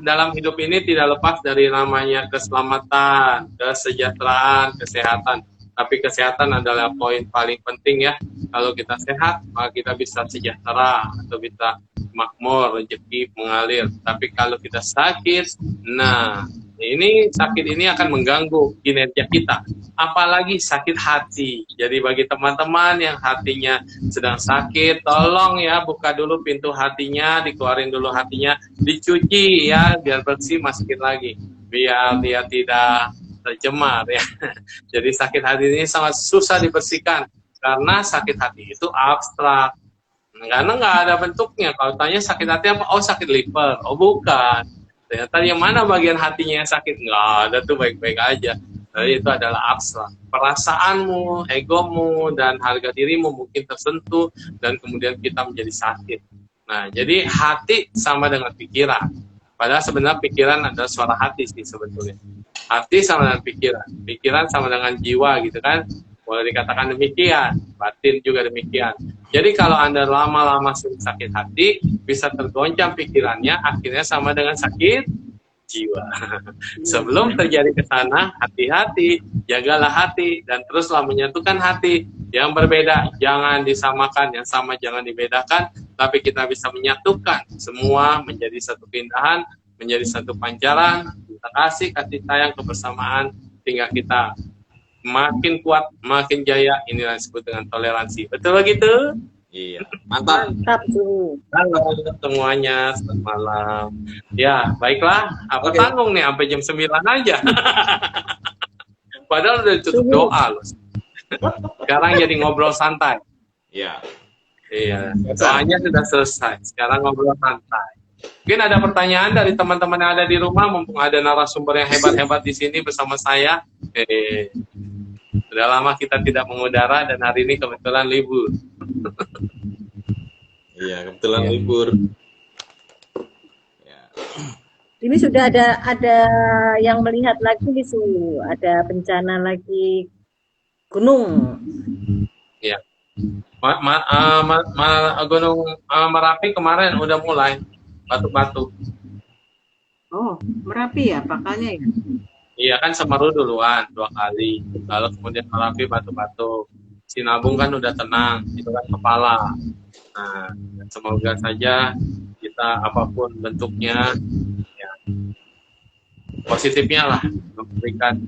dalam hidup ini tidak lepas dari namanya keselamatan, kesejahteraan, kesehatan. Tapi kesehatan adalah poin paling penting ya. Kalau kita sehat, maka kita bisa sejahtera atau bisa makmur, rezeki mengalir. Tapi kalau kita sakit, nah ini sakit ini akan mengganggu kinerja kita. Apalagi sakit hati. Jadi bagi teman-teman yang hatinya sedang sakit, tolong ya buka dulu pintu hatinya, dikeluarin dulu hatinya, dicuci ya biar bersih, masukin lagi. Biar dia tidak tercemar ya. Jadi sakit hati ini sangat susah dibersihkan karena sakit hati itu abstrak. Karena nggak ada bentuknya. Kalau tanya sakit hati apa? Oh sakit liver. Oh bukan. Ternyata yang mana bagian hatinya yang sakit? Nggak ada tuh, baik-baik aja. Jadi itu adalah abstrak. Perasaanmu, egomu, dan harga dirimu mungkin tersentuh dan kemudian kita menjadi sakit. Nah, jadi hati sama dengan pikiran. Padahal sebenarnya pikiran adalah suara hati sih sebetulnya. Hati sama dengan pikiran. Pikiran sama dengan jiwa gitu kan. Boleh dikatakan demikian. Batin juga demikian. Jadi kalau Anda lama-lama sakit hati, bisa tergoncang pikirannya, akhirnya sama dengan sakit jiwa. Sebelum terjadi ke sana, hati-hati, jagalah hati, dan teruslah menyatukan hati. Yang berbeda jangan disamakan, yang sama jangan dibedakan, tapi kita bisa menyatukan semua menjadi satu keindahan, menjadi satu pancaran, kita kasih sayang, kebersamaan, sehingga kita makin kuat, makin jaya. Inilah disebut dengan toleransi. Betul begitu? Iya, mantap. Halo semuanya, selamat malam. Ya, baiklah. Apa tanggung nih sampai jam 9 aja. Padahal udah tutup doa loh. Sekarang jadi ngobrol santai. Iya. Iya, doanya sudah selesai. Sekarang ngobrol santai. Mungkin ada pertanyaan dari teman-teman yang ada di rumah, mumpung ada narasumber yang hebat-hebat di sini bersama saya. Sudah lama kita tidak mengudara dan hari ini kebetulan libur. Iya, kebetulan libur. Ya. Ini sudah ada yang melihat lagi di sini, ada bencana lagi gunung. Iya. Gunung Merapi kemarin udah mulai batu-batu. Oh, Merapi ya pakalnya ya? Iya kan, Semeru duluan 2 kali, lalu kemudian Merapi batu-batu. Sinabung kan udah tenang, itu kan kepala. Nah, semoga saja kita apapun bentuknya, ya, positifnya lah, memberikan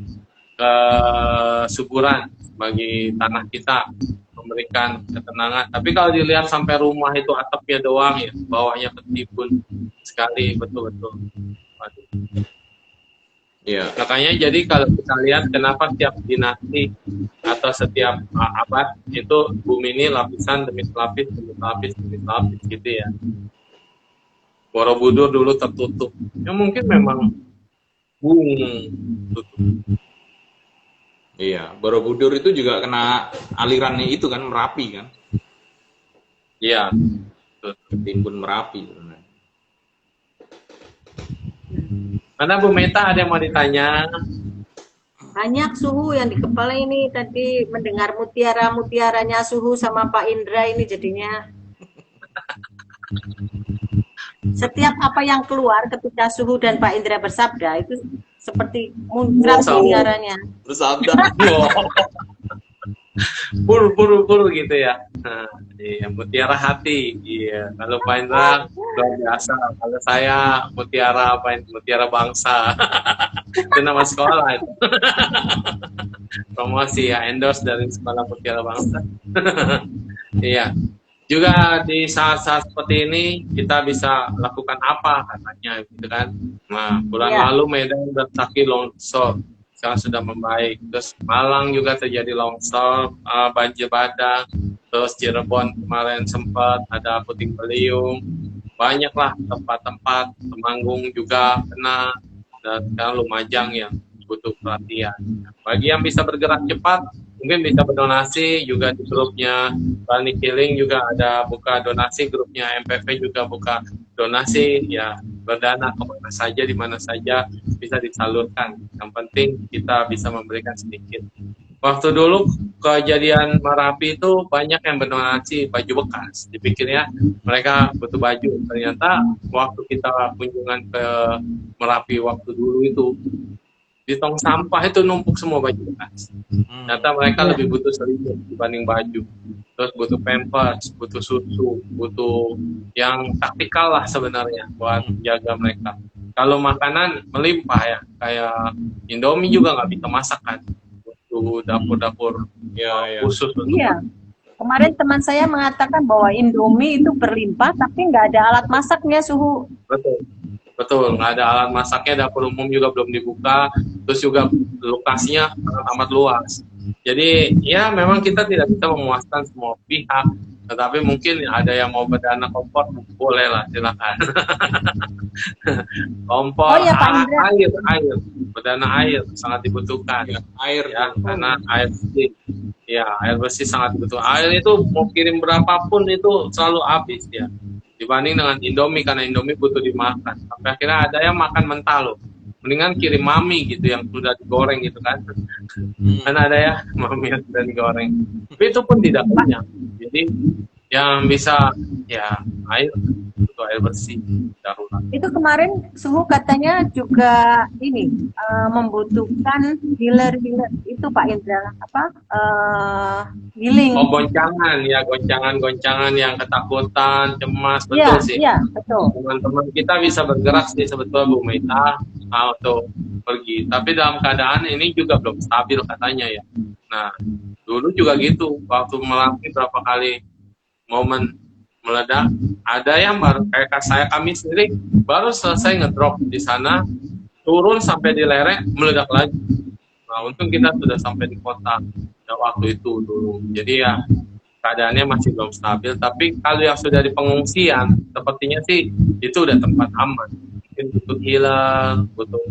kesuburan bagi tanah kita, memberikan ketenangan. Tapi kalau dilihat sampai rumah itu atapnya doang ya, bawahnya ketimbun sekali, betul-betul. Ya, makanya jadi kalau kita lihat kenapa setiap dinasti atau setiap abad itu bumi ini lapisan demi lapis demi lapis demi lapis gitu ya. Borobudur dulu tertutup. Ya mungkin memang tutup. Iya, Borobudur itu juga kena alirannya itu kan, Merapi kan, Iya, betul. Timbun Merapi. Mana Bu Meta ada yang mau ditanya? Banyak suhu yang di kepala ini tadi mendengar mutiara-mutiaranya suhu sama Pak Indra ini jadinya setiap apa yang keluar ketika suhu dan Pak Indra bersabda itu seperti muncrat mutiaranya. Bersabda. Pur gitu ya. Nah, iya, mutiara hati. Iya, kalau Pak Indra luar biasa. Kalau saya mutiara apa ini? Mutiara bangsa. Itu nama sekolah itu. Promosi ya, endorse dari sekolah Mutiara Bangsa. Iya. Juga di saat-saat seperti ini kita bisa lakukan apa katanya gitu kan. Nah, bulan lalu Medan sudah terjadi longsor. Sekarang sudah membaik. Terus Malang juga terjadi longsor, banjir bandang. Terus Cirebon kemarin sempat ada puting beliung. Banyaklah tempat-tempat, Temanggung juga kena. Dan sekarang Lumajang yang butuh perhatian. Bagi yang bisa bergerak cepat, mungkin bisa berdonasi juga di grupnya Bani Killing juga ada buka donasi, grupnya MPV juga buka donasi, ya berdana kemana saja, di mana saja bisa disalurkan. Yang penting kita bisa memberikan sedikit. Waktu dulu kejadian Merapi itu banyak yang berdonasi baju bekas. Dipikirnya mereka butuh baju. Ternyata waktu kita kunjungan ke Merapi waktu dulu itu, di tong sampah itu numpuk semua baju bekas. Ternyata mereka lebih butuh selimut dibanding baju. Terus butuh pampers, butuh susu, butuh yang taktikal lah sebenarnya buat jaga mereka. Kalau makanan melimpah ya, kayak Indomie juga nggak bisa masak kan. Butuh dapur-dapur khusus. Iya. Kemarin teman saya mengatakan bahwa Indomie itu berlimpah tapi nggak ada alat masaknya suhu. Betul, nggak ada alat masaknya, dapur umum juga belum dibuka, terus juga lokasinya amat luas. Jadi ya memang kita tidak bisa memuaskan semua pihak, tetapi mungkin ada yang mau berdana kompor, boleh lah, silakan. Kompor, air, berdana air sangat dibutuhkan. Air ya, karena air bersih. Ya, air bersih sangat dibutuhkan. Air itu mau kirim berapapun itu selalu habis ya. Dibanding dengan Indomie, karena Indomie butuh dimakan. Sampai akhirnya ada yang makan mentah loh. Mendingan kirim mami gitu yang sudah digoreng gitu kan. Kan ada ya mami yang sudah digoreng. Tapi itu pun tidak banyak. Jadi yang bisa ya air, butuh air bersih darurat. Itu kemarin suhu katanya juga ini membutuhkan healer itu Pak Indra healing. Oh, goncangan yang ketakutan, cemas, betul sih. Iya, betul. Teman-teman kita bisa bergerak sih sebetulnya Bu Meta untuk pergi. Tapi dalam keadaan ini juga belum stabil katanya ya. Nah, dulu juga gitu. Waktu melatih berapa kali momen meledak, ada yang baru kayak kami sendiri baru selesai ngedrop di sana, turun sampai di lereng meledak lagi. Nah, untung kita sudah sampai di kota waktu itu dulu. Jadi ya keadaannya masih belum stabil. Tapi kalau yang sudah di pengungsian, sepertinya sih itu udah tempat aman. Mungkin butuh healer, butuh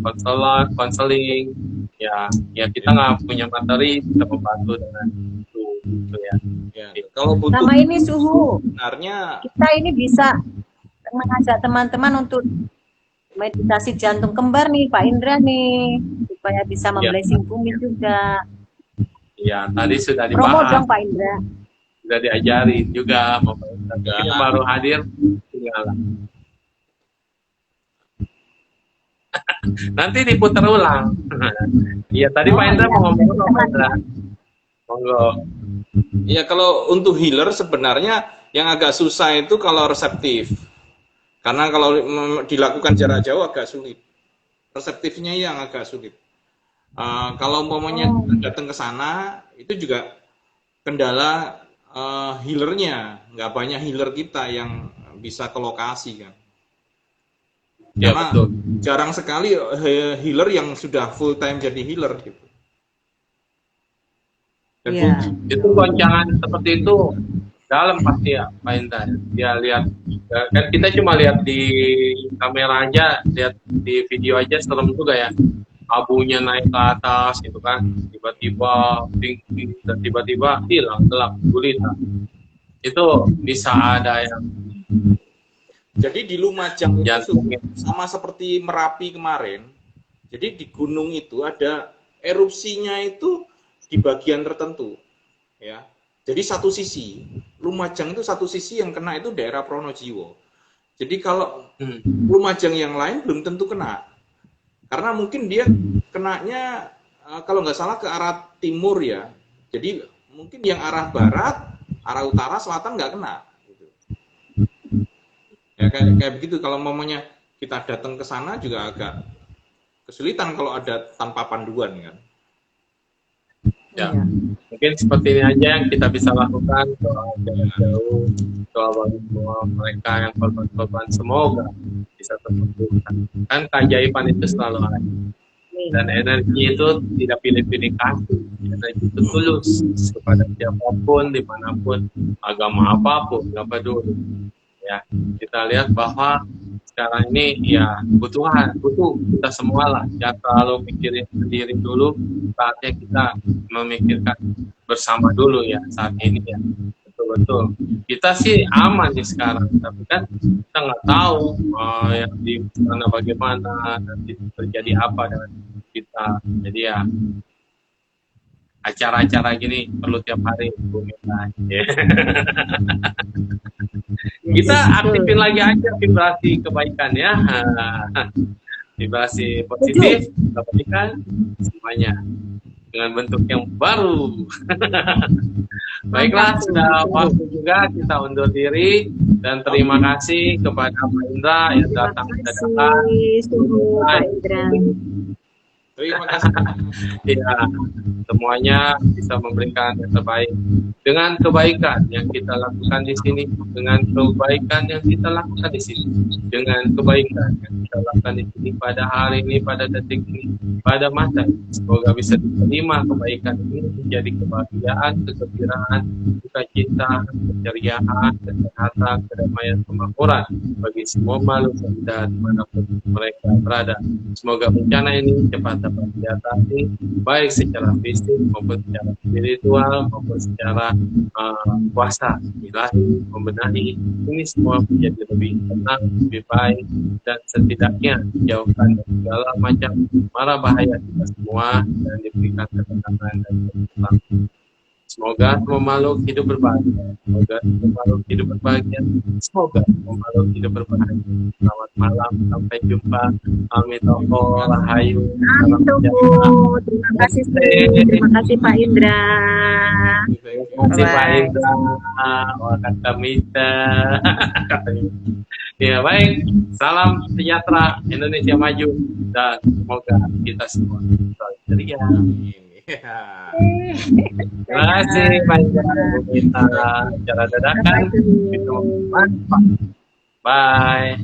konseling. Ya kita nggak punya materi, kita membantu dengan itu gitu ya. Kalau butuh sama ini suhu, sebenarnya kita ini bisa mengajak teman-teman untuk meditasi jantung kembar nih Pak Indra nih, supaya bisa memblessing bumi juga. Ya, tadi sudah dibahas. Promo dong Pak Indra. Sudah diajarin juga, yang baru hadir tinggal. Nanti diputar ulang. Iya, tadi Pak Indra mau ngomong apa Pak Indra? Monggo. Ya, kalau untuk healer sebenarnya yang agak susah itu kalau reseptif. Karena kalau dilakukan jarak jauh agak sulit. Reseptifnya yang agak sulit. Kalau umpamanya datang ke sana, itu juga kendala healernya. Nggak banyak healer kita yang bisa ke lokasi kan. Ya, karena betul. Jarang sekali healer yang sudah full time jadi healer gitu. Iya. Itu goncangan seperti itu dalam pasti ya Pak Indra. Dia lihat Kan kita cuma lihat di kamera aja, lihat di video aja serem juga ya. Abunya naik ke atas gitu kan, tiba-tiba tinggi dan tiba-tiba hilang gelap gulita. Itu bisa ada yang Jadi di Lumajang itu jantungnya. sama seperti Merapi kemarin. Jadi di gunung itu ada erupsinya itu di bagian tertentu, ya. Jadi satu sisi, Lumajang itu satu sisi yang kena itu daerah Pronojiwo. Jadi kalau Lumajang yang lain belum tentu kena. Karena mungkin dia kenanya kalau nggak salah ke arah timur ya. Jadi mungkin yang arah barat, arah utara, selatan nggak kena. Gitu. Ya kayak begitu. Kalau mamanya kita datang ke sana juga agak kesulitan kalau ada tanpa panduan kan. Ya, mungkin seperti ini aja yang kita bisa lakukan. Doa jauh, doa bagi semua mereka yang korban-korban, semoga bisa terwujudkan. Kan keajaiban itu selalu ada. Dan energi itu tidak pilih-pilih kasih. Energi itu tulus kepada siapapun, dimanapun, agama apapun, nggak peduli. Ya, kita lihat bahwa sekarang ini ya butuh kita semua lah, jangan terlalu mikirin sendiri dulu, saatnya kita memikirkan bersama dulu ya saat ini ya. Betul-betul kita sih aman nih sekarang, tapi kan kita nggak tahu yang di mana bagaimana nanti terjadi apa dengan kita. Jadi ya acara-acara gini perlu tiap hari kita aktifin lagi aja vibrasi kebaikan ya, vibrasi positif kebaikan semuanya dengan bentuk yang baru. Baiklah, sudah waktu juga kita undur diri dan terima kasih kepada Pak Indra yang datang dadakan. Terima kasih. Ya, semuanya bisa memberikan yang terbaik dengan kebaikan yang kita lakukan di sini, dengan kebaikan yang kita lakukan di sini, dengan kebaikan yang kita lakukan di sini pada hari ini, pada detik ini, pada masa ini. Semoga bisa diterima kebaikan ini menjadi kebahagiaan, kegembiraan, sukacita, keceriaan, kesehatan, kedamaian, kemakmuran bagi semua makhluk hidup dimanapun mereka berada. Semoga bencana ini cepat dapat diatasi, baik secara fisik maupun secara spiritual maupun secara kuasa ilahi, membenahi ini semua menjadi lebih tenang, lebih baik, dan setidaknya dijauhkan dari segala macam mara bahaya kita semua dan diberikan ketenangan dan keselamatan. Semoga semua makhluk hidup berbahagia. Semoga semua makhluk hidup berbahagia. Semoga semua makhluk hidup berbahagia. Selamat malam, sampai jumpa. Amin. Rahayu. Amin. Terima kasih, terima kasih Pak Indra. Terima kasih Pak Indra. Kata Mita. Ya baik. Salam sejahtera, Indonesia maju, dan semoga kita semua selalu ceria. Terima kasih banyak kita cara dadakan. Bye.